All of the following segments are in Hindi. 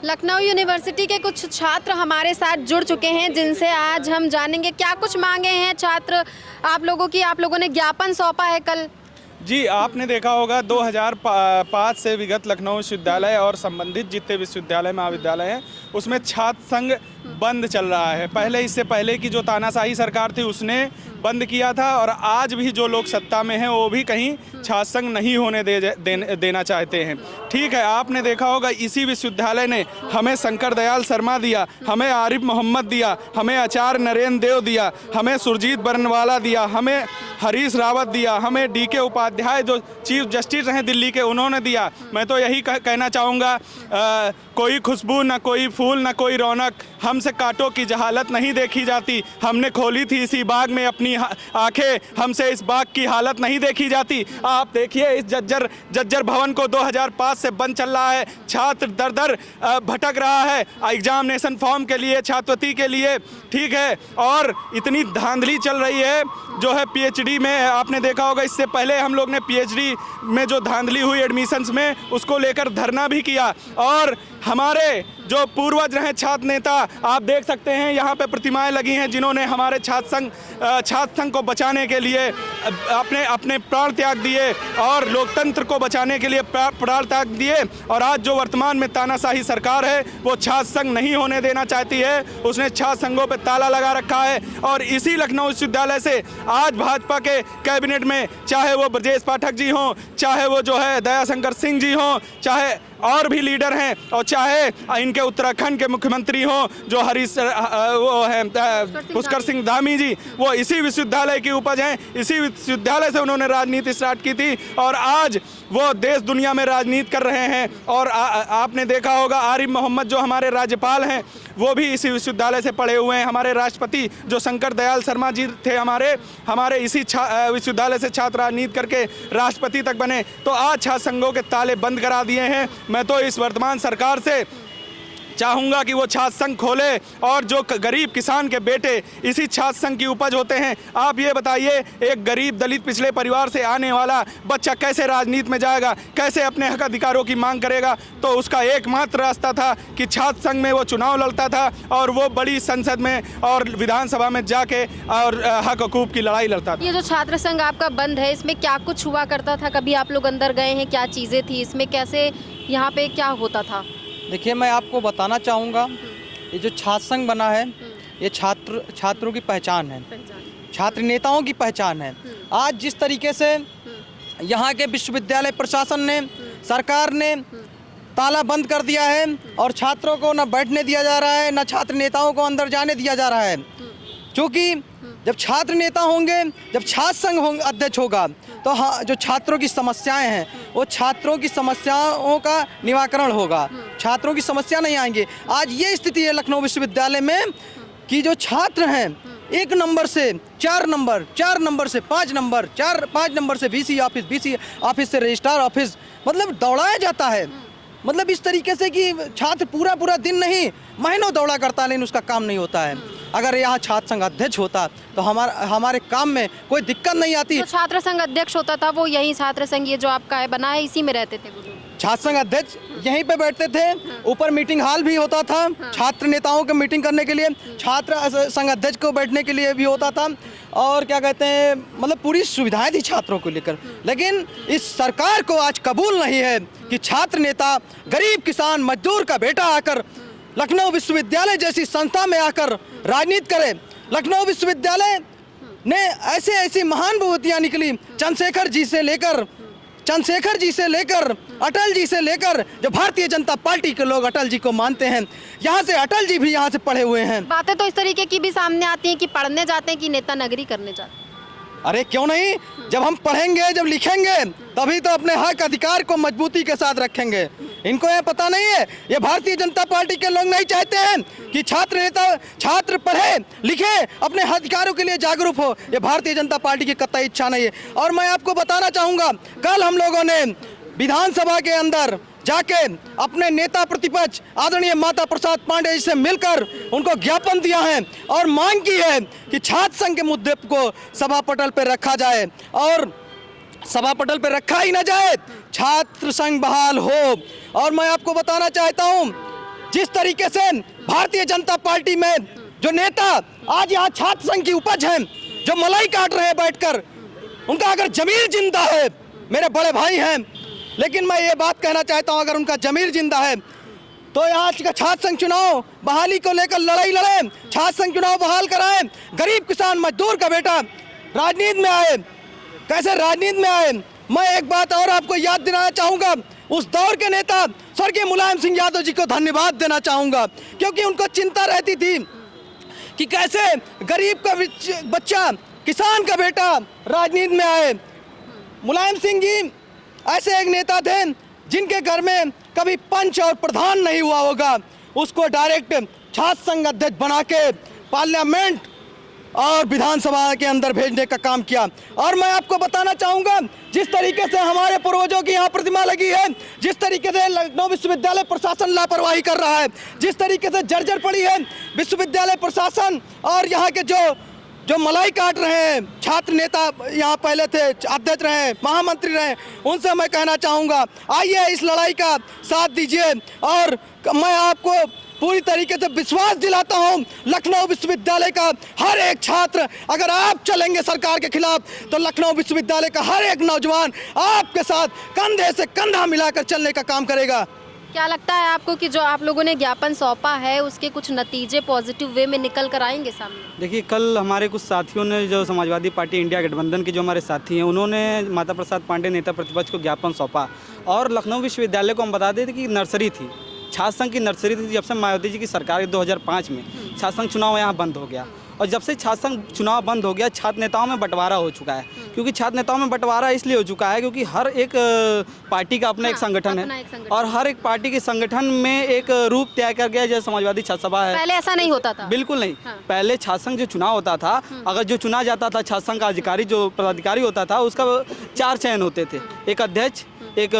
लखनऊ यूनिवर्सिटी के कुछ छात्र हमारे साथ जुड़ चुके हैं, जिनसे आज हम जानेंगे क्या कुछ मांगे हैं छात्र आप लोगों की। आप लोगों ने ज्ञापन सौंपा है कल। जी, आपने देखा होगा 2005 से विगत लखनऊ विश्वविद्यालय और संबंधित जितने विश्वविद्यालय महाविद्यालय हैं उसमें छात्र संघ बंद चल रहा है। पहले इससे पहले की जो तानाशाही सरकार थी उसने बंद किया था, और आज भी जो लोग सत्ता में हैं वो भी कहीं छात्र संघ नहीं होने देना चाहते हैं। ठीक है, आपने देखा होगा इसी विश्वविद्यालय ने हमें शंकर दयाल शर्मा दिया, हमें आरिफ मोहम्मद दिया, हमें आचार्य नरेंद्र देव दिया, हमें सुरजीत बरनवाला दिया, हमें हरीश रावत दिया, हमें डी के उपाध्याय जो चीफ जस्टिस हैं दिल्ली के उन्होंने दिया। मैं तो यही कहना चाहूँगा, कोई खुशबू ना कोई फूल ना कोई रौनक, हमसे कांटों की जहालत नहीं देखी जाती। हमने खोली थी इसी बाग में अपनी आंखें, हमसे इस बाग की हालत नहीं देखी जाती। आप देखिए इस जज्जर भवन को 2005 से बंद चल रहा है। छात्र दर दर भटक रहा है एग्जामिनेशन फॉर्म के लिए, छात्रवृत्ति के लिए। ठीक है, और इतनी धांधली चल रही है जो है पीएचडी में। आपने देखा होगा इससे पहले हम लोग ने पीएचडी में जो धांधली हुई एडमिशन्स में, उसको लेकर धरना भी किया। और हमारे जो पूर्वज रहे छात्र नेता, आप देख सकते हैं यहाँ पे प्रतिमाएं लगी हैं जिन्होंने हमारे छात्र संघ को बचाने के लिए अपने प्राण त्याग दिए और लोकतंत्र को बचाने के लिए प्राण त्याग दिए। और आज जो वर्तमान में तानाशाही सरकार है वो छात्र संघ नहीं होने देना चाहती है, उसने छात्र संघों पे ताला लगा रखा है। और इसी लखनऊ विश्वविद्यालय से आज भाजपा के कैबिनेट में चाहे वो ब्रजेश पाठक जी हों, चाहे वो जो है दयाशंकर सिंह जी हों, चाहे और भी लीडर हैं, और चाहे इनके उत्तराखंड के मुख्यमंत्री हों जो वो हैं पुष्कर सिंह धामी जी, वो इसी विश्वविद्यालय की उपज हैं। इसी विश्वविद्यालय से उन्होंने राजनीति स्टार्ट की थी और आज वो देश दुनिया में राजनीति कर रहे हैं। और आपने देखा होगा आरिफ मोहम्मद जो हमारे राज्यपाल हैं वो भी इसी विश्वविद्यालय से पढ़े हुए हैं। हमारे राष्ट्रपति जो शंकर दयाल शर्मा जी थे हमारे इसी विश्वविद्यालय से छात्र राजनीति करके राष्ट्रपति तक बने। तो आज छात्र संघों के ताले बंद करा दिए हैं। मैं तो इस वर्तमान सरकार से चाहूँगा कि वो छात्र संघ खोले, और जो गरीब किसान के बेटे इसी छात्र संघ की उपज होते हैं। आप ये बताइए, एक गरीब दलित पिछड़े परिवार से आने वाला बच्चा कैसे राजनीति में जाएगा, कैसे अपने हक अधिकारों की मांग करेगा? तो उसका एकमात्र रास्ता था कि छात्र संघ में वो चुनाव लड़ता था और वो बड़ी संसद में और विधानसभा में जाके और हक हकूक़ की लड़ाई लड़ता था। ये जो छात्र संघ आपका बंद है, इसमें क्या कुछ हुआ करता था? कभी आप लोग अंदर गए हैं? क्या चीज़ें थी इसमें? कैसे यहाँ पे क्या होता था? देखिए, मैं आपको बताना चाहूँगा, ये जो छात्र संघ बना है ये छात्रों की पहचान है, छात्र नेताओं की पहचान है। आज जिस तरीके से यहाँ के विश्वविद्यालय प्रशासन ने, सरकार ने ताला बंद कर दिया है और छात्रों को न बैठने दिया जा रहा है, न छात्र नेताओं को अंदर जाने दिया जा रहा है। क्योंकि जब छात्र नेता होंगे, जब छात्र संघ अध्यक्ष होगा, तो हाँ, जो छात्रों की समस्याएं हैं वो छात्रों की समस्याओं का निवारण होगा, छात्रों की समस्या नहीं आएंगे। आज ये स्थिति है लखनऊ विश्वविद्यालय में कि जो छात्र हैं 1 नंबर से 4 नंबर, 4 नंबर से 5 नंबर, 5 नंबर से VC ऑफिस से रजिस्ट्रार ऑफिस, मतलब दौड़ाया जाता है। मतलब इस तरीके से कि छात्र पूरा दिन नहीं, महीनों दौड़ा करता है, लेकिन उसका काम नहीं होता है। अगर यहाँ छात्र संघ अध्यक्ष होता तो हमारे काम में कोई दिक्कत नहीं आती। तो छात्र संघ अध्यक्ष होता था वो यही छात्र संघ ये जो आपका है बना है, इसी में रहते थे वो? छात्र संघ अध्यक्ष यहीं पे बैठते थे, ऊपर मीटिंग हॉल भी होता था छात्र नेताओं के मीटिंग करने के लिए, छात्र संघ अध्यक्ष को बैठने के लिए भी होता था, और क्या कहते हैं, मतलब पूरी सुविधाएं थी छात्रों को लेकर। लेकिन इस सरकार को आज कबूल नहीं है कि छात्र नेता, गरीब किसान, मजदूर का बेटा आकर लखनऊ विश्वविद्यालय जैसी संस्था में आकर राजनीति करे। लखनऊ विश्वविद्यालय ने ऐसी महान विभूतियाँ निकली, चंद्रशेखर जी से लेकर अटल जी से लेकर, जो भारतीय जनता पार्टी के लोग अटल जी को मानते हैं, यहाँ से अटल जी भी यहाँ से पढ़े हुए हैं। बातें तो इस तरीके की भी सामने आती हैं कि पढ़ने जाते हैं कि नेता नगरी करने जाते हैं। अरे क्यों नहीं, जब हम पढ़ेंगे, जब लिखेंगे, तभी तो अपने हक अधिकार को मजबूती के साथ रखेंगे। इनको ये पता नहीं है, ये भारतीय जनता पार्टी के लोग नहीं चाहते हैं कि छात्र पढ़े लिखे, अपने अधिकारों के लिए जागरूक हो। ये भारतीय जनता पार्टी की कतई इच्छा नहीं है। और मैं आपको बताना चाहूँगा, कल हम लोगों ने विधानसभा के अंदर जाके अपने नेता प्रतिपक्ष आदरणीय माता प्रसाद पांडे जी से मिलकर उनको ज्ञापन दिया है और मांग की है कि छात्र संघ के मुद्दे को सभा पटल पर रखा जाए, और सभा पटल पर रखा ही ना जाए, छात्र संघ बहाल हो। और मैं आपको बताना चाहता हूं, जिस तरीके से भारतीय जनता पार्टी में जो नेता आज यहाँ छात्र संघ की उपज है, जो मलाई काट रहे हैं बैठकर, उनका अगर जमीर जिंदा है, मेरे बड़े भाई हैं, लेकिन मैं ये बात कहना चाहता हूँ, अगर उनका जमीर जिंदा है तो यहाँ का छात्र संघ चुनाव बहाली को लेकर लड़ाई लड़े, छात्र संघ चुनाव बहाल कराएं, गरीब किसान मजदूर का बेटा राजनीति में आए। कैसे राजनीति में आए? मैं एक बात और आपको याद दिलाना चाहूँगा, उस दौर के नेता स्वर्गीय मुलायम सिंह यादव जी को धन्यवाद देना चाहूँगा, क्योंकि उनको चिंता रहती थी कि कैसे गरीब का बच्चा, किसान का बेटा राजनीति में आए। मुलायम सिंह जी ऐसे एक नेता थे जिनके घर में कभी पंच और प्रधान नहीं हुआ होगा, उसको डायरेक्ट छात्र संघ अध्यक्ष बना के पार्लियामेंट और विधानसभा के अंदर भेजने का काम किया। और मैं आपको बताना चाहूँगा, जिस तरीके से हमारे पूर्वजों की यहाँ प्रतिमा लगी है, जिस तरीके से लखनऊ विश्वविद्यालय प्रशासन लापरवाही कर रहा है, जिस तरीके से जर्जर पड़ी है विश्वविद्यालय प्रशासन, और यहाँ के जो मलाई काट रहे हैं छात्र नेता, यहाँ पहले थे अध्यक्ष रहे, महामंत्री रहे, उनसे मैं कहना चाहूँगा आइए इस लड़ाई का साथ दीजिए। और मैं आपको पूरी तरीके से विश्वास दिलाता हूँ, लखनऊ विश्वविद्यालय का हर एक छात्र, अगर आप चलेंगे सरकार के खिलाफ तो लखनऊ विश्वविद्यालय का हर एक नौजवान आपके साथ कंधे से कंधा मिलाकर चलने का काम करेगा। क्या लगता है आपको कि जो आप लोगों ने ज्ञापन सौंपा है उसके कुछ नतीजे पॉजिटिव वे में निकल कर आएंगे सामने? देखिए, कल हमारे कुछ साथियों ने, जो समाजवादी पार्टी इंडिया गठबंधन के जो हमारे साथी हैं, उन्होंने माता प्रसाद पांडे नेता प्रतिपक्ष को ज्ञापन सौंपा। और लखनऊ विश्वविद्यालय को हम बता देते कि नर्सरी थी, छात्र संघ की नर्सरी थी। जब से मायावती जी की सरकार 2005 में छात्र संघ चुनाव यहाँ बंद हो गया, और जब से छात्र संघ चुनाव बंद हो गया, छात्र नेताओं में बंटवारा हो चुका है। क्योंकि छात्र नेताओं में बंटवारा इसलिए हो चुका है क्योंकि हर एक पार्टी का अपना एक संगठन है, और हर एक पार्टी के संगठन में एक रूप तय कर गया, जैसे समाजवादी छात्र सभा है। पहले ऐसा नहीं होता था, बिल्कुल नहीं। पहले छात्र संघ जो चुनाव होता था, अगर जो चुना जाता था छात्र संघ का अधिकारी, जो पदाधिकारी होता था, उसका 4 चयन होते थे, एक अध्यक्ष, एक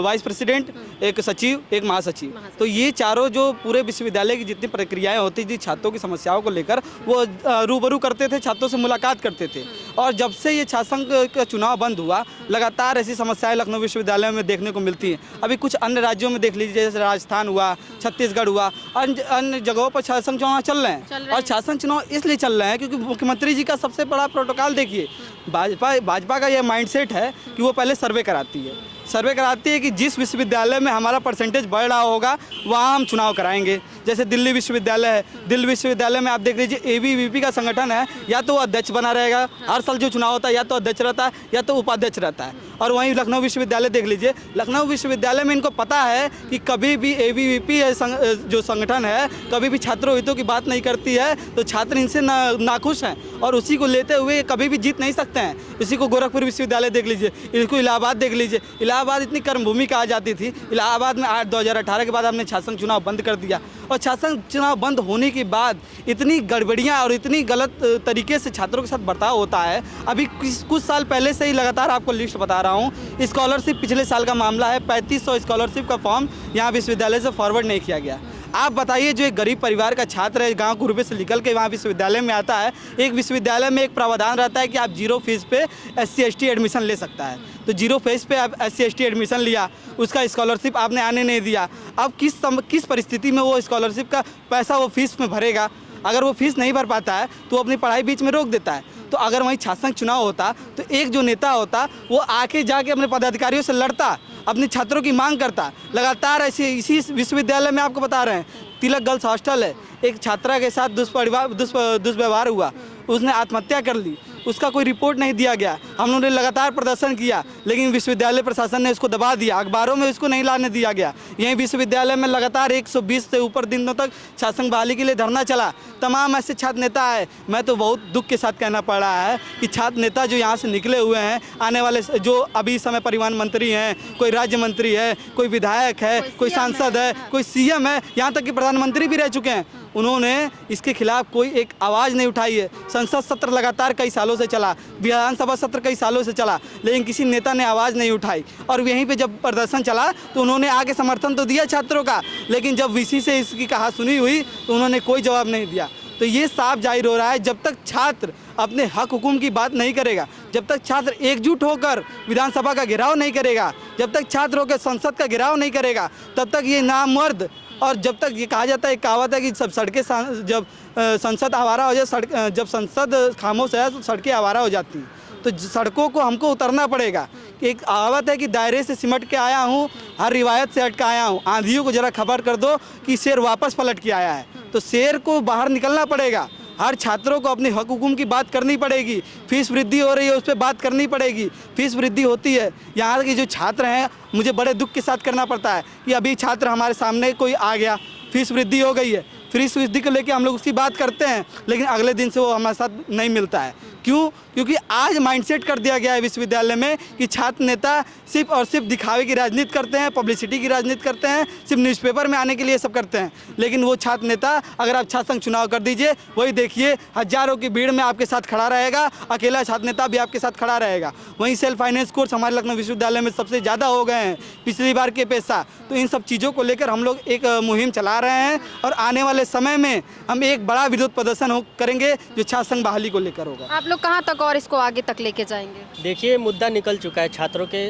वाइस प्रेसिडेंट, एक सचिव, एक महासचिव। तो ये चारों जो पूरे विश्वविद्यालय की जितनी प्रक्रियाएं होती थी छात्रों की समस्याओं को लेकर, वो रूबरू करते थे, छात्रों से मुलाकात करते थे। और जब से ये छात्र संघ का चुनाव बंद हुआ, लगातार ऐसी समस्याएं लखनऊ विश्वविद्यालय में देखने को मिलती हैं। अभी कुछ अन्य राज्यों में देख लीजिए, जैसे राजस्थान हुआ, छत्तीसगढ़ हुआ, अन्य जगहों पर छात्र संघ चुनाव चल रहे हैं। और छात्र संघ चुनाव इसलिए चल रहे हैं क्योंकि मुख्यमंत्री जी का सबसे बड़ा प्रोटोकॉल देखिए, भाजपा का ये माइंडसेट है कि वो पहले सर्वे कराती है कि जिस विश्वविद्यालय में हमारा परसेंटेज बढ़ रहा होगा वहाँ हम चुनाव कराएंगे। जैसे दिल्ली विश्वविद्यालय है, दिल्ली विश्वविद्यालय में आप देख लीजिए ABVP का संगठन है, या तो वो अध्यक्ष बना रहेगा, हर साल जो चुनाव होता है या तो अध्यक्ष रहता है या तो उपाध्यक्ष रहता है। और वहीं लखनऊ विश्वविद्यालय देख लीजिए, लखनऊ विश्वविद्यालय में इनको पता है कि कभी भी ABVP जो संगठन है कभी भी छात्रों हितों की बात नहीं करती है, तो छात्र इनसे नाखुश हैं और उसी को लेते हुए कभी भी जीत नहीं सकते हैं। इसी को गोरखपुर विश्वविद्यालय देख लीजिए, इसको इलाहाबाद देख लीजिए। इलाहाबाद इतनी कर्मभूमि कहा जाती थी, इलाहाबाद में 2018 के बाद हमने छात्र संघ चुनाव बंद कर दिया, और छात्र संघ चुनाव बंद होने के बाद इतनी गड़बड़ियाँ और इतनी गलत तरीके से छात्रों के साथ बर्ताव होता है। अभी कुछ साल पहले से ही लगातार आपको लिस्ट बता रहा हूँ, स्कॉलरशिप पिछले साल का मामला है, 3500 स्कॉलरशिप का फॉर्म यहाँ विश्वविद्यालय से फॉरवर्ड नहीं किया गया। आप बताइए, जो एक गरीब परिवार का छात्र है, गांव कुरुबे से निकल के वहाँ विश्वविद्यालय में आता है, एक विश्वविद्यालय में एक प्रावधान रहता है कि आप 0 फीस पे SC/ST एडमिशन ले सकता है। तो 0 फीस पे आप SC/ST एडमिशन लिया, उसका स्कॉलरशिप आपने आने नहीं दिया। अब किस परिस्थिति में वो स्कॉलरशिप का पैसा वो फीस में भरेगा? अगर वो फीस नहीं भर पाता है तो अपनी पढ़ाई बीच में रोक देता है। तो अगर वहीं छात्र संघ चुनाव होता तो एक जो नेता होता वो आके जाके अपने पदाधिकारियों से लड़ता, अपने छात्रों की मांग करता। लगातार ऐसे इसी विश्वविद्यालय में आपको बता रहे हैं, तिलक गर्ल्स हॉस्टल है, एक छात्रा के साथ दुष्व्यवहार हुआ, उसने आत्महत्या कर ली, उसका कोई रिपोर्ट नहीं दिया गया। हम लोगों ने लगातार प्रदर्शन किया, लेकिन विश्वविद्यालय प्रशासन ने उसको दबा दिया, अखबारों में उसको नहीं लाने दिया गया। यहीं विश्वविद्यालय में लगातार 120 से ऊपर दिनों तक छात्र संघ बहाली के लिए धरना चला। तमाम ऐसे छात्र नेता आए। मैं तो बहुत दुख के साथ कहना पड़ रहा है कि छात्र नेता जो यहाँ से निकले हुए हैं, आने वाले जो अभी इस समय परिवहन मंत्री हैं, कोई राज्य मंत्री है, कोई विधायक है, कोई सांसद है, कोई CM है, यहाँ तक कि प्रधानमंत्री भी रह चुके हैं, उन्होंने इसके खिलाफ कोई एक आवाज़ नहीं उठाई है। संसद सत्र लगातार कई सालों से चला, विधानसभा सत्र कई सालों से चला, लेकिन किसी नेता ने आवाज़ नहीं उठाई। और यहीं पे जब प्रदर्शन चला तो उन्होंने आगे समर्थन तो दिया छात्रों का, लेकिन जब VC से इसकी कहा सुनी हुई तो उन्होंने कोई जवाब नहीं दिया। तो ये साफ जाहिर हो रहा है, जब तक छात्र अपने हक हुकुम की बात नहीं करेगा, जब तक छात्र एकजुट होकर विधानसभा का घेराव नहीं करेगा, जब तक छात्र होकर संसद का घेराव नहीं करेगा, तब तक ये नामर्द और जब तक ये कहा जाता है, एक कहावत है कि सब सड़कें जब संसद आवारा हो जाए, जब संसद खामोश है तो सड़कें आवारा हो जाती हैं। तो सड़कों को हमको उतरना पड़ेगा। एक कहावत है कि दायरे से सिमट के आया हूँ, हर रिवायत से हट के आया हूँ, आंधियों को जरा खबर कर दो कि शेर वापस पलट के आया है। तो शेर को बाहर निकलना पड़ेगा। हर छात्रों को अपने हक हुकूम की बात करनी पड़ेगी। फीस वृद्धि हो रही है, उस पर बात करनी पड़ेगी। फीस वृद्धि होती है, यहाँ के जो छात्र हैं, मुझे बड़े दुख के साथ करना पड़ता है कि अभी छात्र हमारे सामने कोई आ गया, फीस वृद्धि हो गई है, फीस वृद्धि को लेकर हम लोग उसकी बात करते हैं, लेकिन अगले दिन से वो हमारे साथ नहीं मिलता है। क्यों? क्योंकि आज माइंडसेट कर दिया गया है विश्वविद्यालय में कि छात्र नेता सिर्फ और सिर्फ दिखावे की राजनीति करते हैं, पब्लिसिटी की राजनीति करते हैं, सिर्फ न्यूज़पेपर में आने के लिए सब करते हैं। लेकिन वो छात्र नेता, अगर आप छात्र संघ चुनाव कर दीजिए, वही देखिए हजारों की भीड़ में आपके साथ खड़ा रहेगा, अकेला छात्र नेता भी आपके साथ खड़ा रहेगा। वहीं सेल्फ फाइनेंस कोर्स हमारे लखनऊ विश्वविद्यालय में सबसे ज़्यादा हो गए हैं पिछली बार के अपेक्षा। तो इन सब चीज़ों को लेकर हम लोग एक मुहिम चला रहे हैं और आने वाले समय में हम एक बड़ा विरोध प्रदर्शन करेंगे जो छात्र संघ बहाली को लेकर होगा। आप लोग कहाँ तक और इसको आगे तक लेके जाएंगे? देखिए, मुद्दा निकल चुका है छात्रों के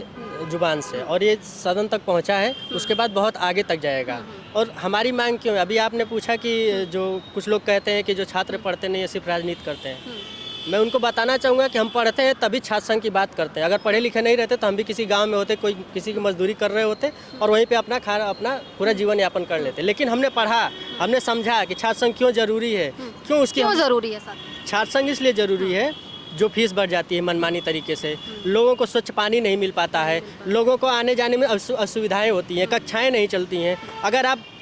जुबान से और ये सदन तक पहुंचा है, उसके बाद बहुत आगे तक जाएगा। और हमारी मांग क्यों है? अभी आपने पूछा कि जो कुछ लोग कहते हैं कि जो छात्र पढ़ते नहीं है सिर्फ राजनीति करते हैं। मैं उनको बताना चाहूँगा कि हम पढ़ते हैं तभी छात्र संघ की बात करते हैं। अगर पढ़े लिखे नहीं रहते तो हम भी किसी गांव में होते, कोई किसी की मजदूरी कर रहे होते और वहीं पे अपना पूरा जीवन यापन कर लेते। लेकिन हमने पढ़ा, हमने समझा कि छात्र संघ क्यों ज़रूरी है, क्यों ज़रूरी है सर? छात्र संघ इसलिए ज़रूरी है, जो फीस बढ़ जाती है मनमानी तरीके से, लोगों को स्वच्छ पानी नहीं मिल पाता है, लोगों को आने जाने में असुविधाएं होती हैं, कक्षाएं नहीं चलती हैं।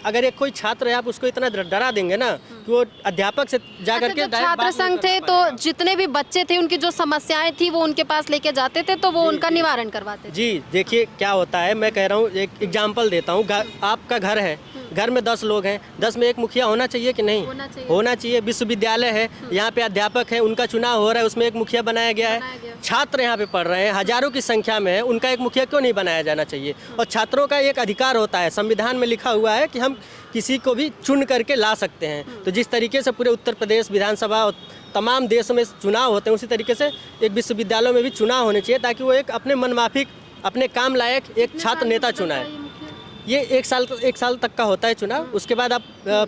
अगर एक कोई छात्र है, आप उसको इतना डरा देंगे ना कि वो अध्यापक से जा करके छात्र संघ थे तो जितने भी बच्चे थे उनकी जो समस्याएं थी वो उनके पास लेके जाते थे, तो वो उनका निवारण करवाते थे। जी देखिए क्या होता है, मैं कह रहा हूँ, एक एग्जाम्पल देता हूँ। आपका घर है, घर में 10 लोग हैं, 10 में एक मुखिया होना चाहिए कि नहीं? होना चाहिए। विश्वविद्यालय है, यहाँ पे अध्यापक है, उनका चुनाव हो रहा है, उसमें एक मुखिया बनाया गया है। छात्र यहाँ पे पढ़ रहे हैं, हजारों की संख्या में है, उनका एक मुखिया क्यों नहीं बनाया जाना चाहिए? और छात्रों का एक अधिकार होता है, संविधान में लिखा हुआ है कि हम किसी को भी चुन करके ला सकते हैं। तो जिस तरीके से पूरे उत्तर प्रदेश विधानसभा और तमाम देशों में चुनाव होते हैं, उसी तरीके से एक विश्वविद्यालयों में भी चुनाव होने चाहिए, ताकि वो एक अपने मनमाफिक, अपने काम लायक एक छात्र नेता चुनाए। ये एक साल तक का होता है चुनाव। उसके बाद आप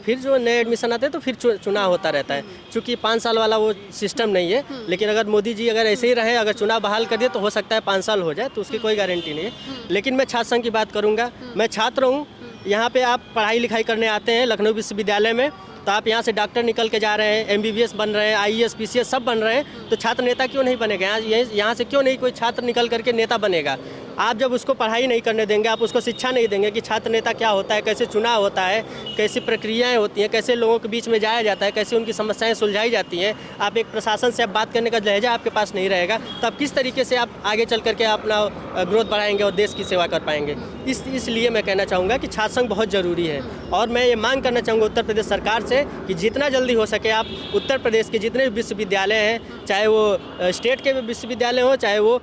फिर जो नए एडमिशन आते हैं तो फिर चुनाव होता रहता है। चूँकि 5 साल वाला वो सिस्टम नहीं है, लेकिन अगर मोदी जी अगर ऐसे ही रहे, अगर चुनाव बहाल कर दिए तो हो सकता है 5 साल हो जाए, तो उसकी कोई गारंटी नहीं है। लेकिन मैं छात्र संघ की बात करूँगा। मैं छात्र हूँ, यहाँ पे आप पढ़ाई लिखाई करने आते हैं लखनऊ विश्वविद्यालय में, तो आप यहाँ से डॉक्टर निकल के जा रहे हैं, MBBS बन रहे हैं, IAS PCS सब बन रहे हैं, तो छात्र नेता क्यों नहीं बनेगा? यहाँ से क्यों नहीं कोई छात्र निकल करके नेता बनेगा? आप जब उसको पढ़ाई नहीं करने देंगे, आप उसको शिक्षा नहीं देंगे कि छात्र नेता क्या होता है, कैसे चुनाव होता है, कैसी प्रक्रियाएं होती हैं, कैसे लोगों के बीच में जाया जाता है, कैसे उनकी समस्याएं सुलझाई जाती हैं। आप एक प्रशासन से आप बात करने का लहजा आपके पास नहीं रहेगा, तो आप किस तरीके से आप आगे चल करके अपना ग्रोथ बढ़ाएंगे और देश की सेवा कर पाएंगे? इसलिए मैं कहना चाहूँगा कि छात्र संघ बहुत ज़रूरी है। और मैं ये मांग करना चाहूँगा उत्तर प्रदेश सरकार से कि जितना जल्दी हो सके आप उत्तर प्रदेश के जितने भी विश्वविद्यालय हैं, चाहे वो स्टेट के विश्वविद्यालय हों, चाहे वो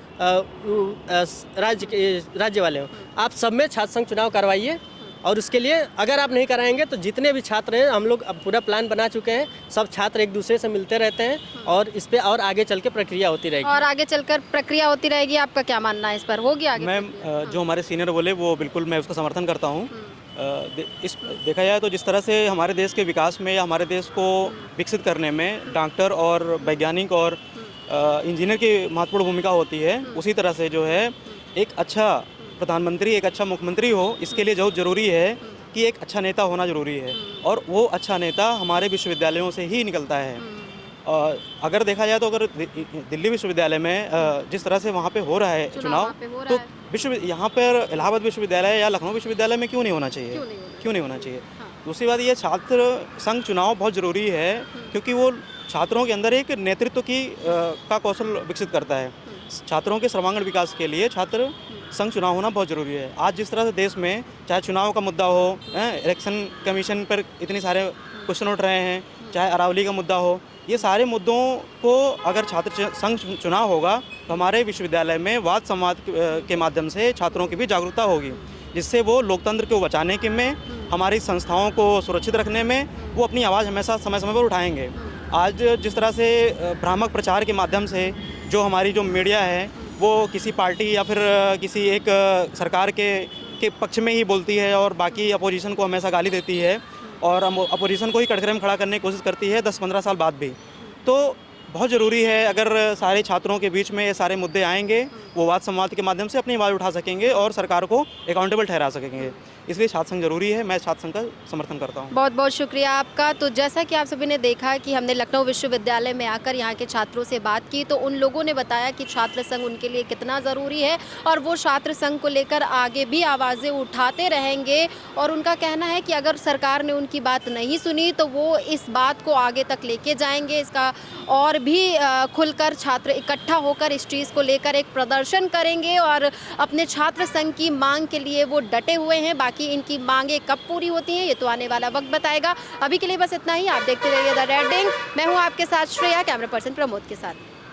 राज्य वाले हों, आप सब में छात्र संघ चुनाव करवाइए। और उसके लिए अगर आप नहीं कराएंगे तो जितने भी छात्र हैं, हम लोग अब पूरा प्लान बना चुके हैं, सब छात्र एक दूसरे से मिलते रहते हैं और इस पे और आगे चल के प्रक्रिया होती रहेगी। और आगे चलकर प्रक्रिया होती रहेगी। आपका क्या मानना है इस पर? होगी आगे? मैम, जो हमारे सीनियर बोले वो बिल्कुल मैं उसका समर्थन करता हूँ। देखा जाए तो जिस तरह से हमारे देश के विकास में या हमारे देश को विकसित करने में डॉक्टर और वैज्ञानिक और इंजीनियर की महत्वपूर्ण भूमिका होती है, उसी तरह से जो है एक अच्छा प्रधानमंत्री, एक अच्छा मुख्यमंत्री हो, इसके लिए बहुत ज़रूरी है कि एक अच्छा नेता होना ज़रूरी है। और वो अच्छा नेता हमारे विश्वविद्यालयों से ही निकलता है। अगर देखा जाए तो अगर दिल्ली विश्वविद्यालय में जिस तरह से वहाँ पे हो रहा है चुनाव, तो यहाँ पर इलाहाबाद विश्वविद्यालय या लखनऊ विश्वविद्यालय में क्यों नहीं होना चाहिए? क्यों नहीं होना चाहिए? दूसरी बात, ये छात्र संघ चुनाव बहुत ज़रूरी है, क्योंकि वो छात्रों के अंदर एक नेतृत्व का कौशल विकसित करता है। छात्रों के सर्वांगीण विकास के लिए छात्र संघ चुनाव होना बहुत ज़रूरी है। आज जिस तरह से देश में चाहे चुनाव का मुद्दा हो, इलेक्शन कमीशन पर इतने सारे क्वेश्चन उठ रहे हैं, चाहे अरावली का मुद्दा हो, ये सारे मुद्दों को अगर छात्र संघ चुनाव होगा तो हमारे विश्वविद्यालय में वाद संवाद के माध्यम से छात्रों की भी जागरूकता होगी, जिससे वो लोकतंत्र को बचाने के में, हमारी संस्थाओं को सुरक्षित रखने में वो अपनी आवाज़ हमेशा समय समय पर उठाएंगे। आज जिस तरह से भ्रामक प्रचार के माध्यम से जो हमारी जो मीडिया है वो किसी पार्टी या फिर किसी एक सरकार के के पक्ष में ही बोलती है और बाकी अपोजिशन को हमेशा गाली देती है और अपोजिशन को ही कटघरे में खड़ा करने की कोशिश करती है 10-15 साल बाद भी। तो बहुत ज़रूरी है अगर सारे छात्रों के बीच में ये सारे मुद्दे आएंगे, वो वाद संवाद के माध्यम से अपनी आवाज़ उठा सकेंगे और सरकार को अकाउंटेबल ठहरा सकेंगे। इसलिए छात्र संघ जरूरी है, मैं छात्र संघ का समर्थन करता हूँ। बहुत बहुत शुक्रिया आपका। तो जैसा कि आप सभी ने देखा कि हमने लखनऊ विश्वविद्यालय में आकर यहाँ के छात्रों से बात की, तो उन लोगों ने बताया कि छात्र संघ उनके लिए कितना ज़रूरी है और वो छात्र संघ को लेकर आगे भी आवाज़ें उठाते रहेंगे। और उनका कहना है कि अगर सरकार ने उनकी बात नहीं सुनी तो वो इस बात को आगे तक लेके जाएंगे, इसका और भी खुलकर छात्र इकट्ठा होकर इस चीज़ को लेकर एक प्रदर्शन करेंगे और अपने छात्र संघ की मांग के लिए वो डटे हुए हैं। बाकी इनकी मांगें कब पूरी होती हैं ये तो आने वाला वक्त बताएगा। अभी के लिए बस इतना ही। आप देखते रहिए द रेड इंक। मैं हूँ आपके साथ श्रेया, कैमरा पर्सन प्रमोद के साथ।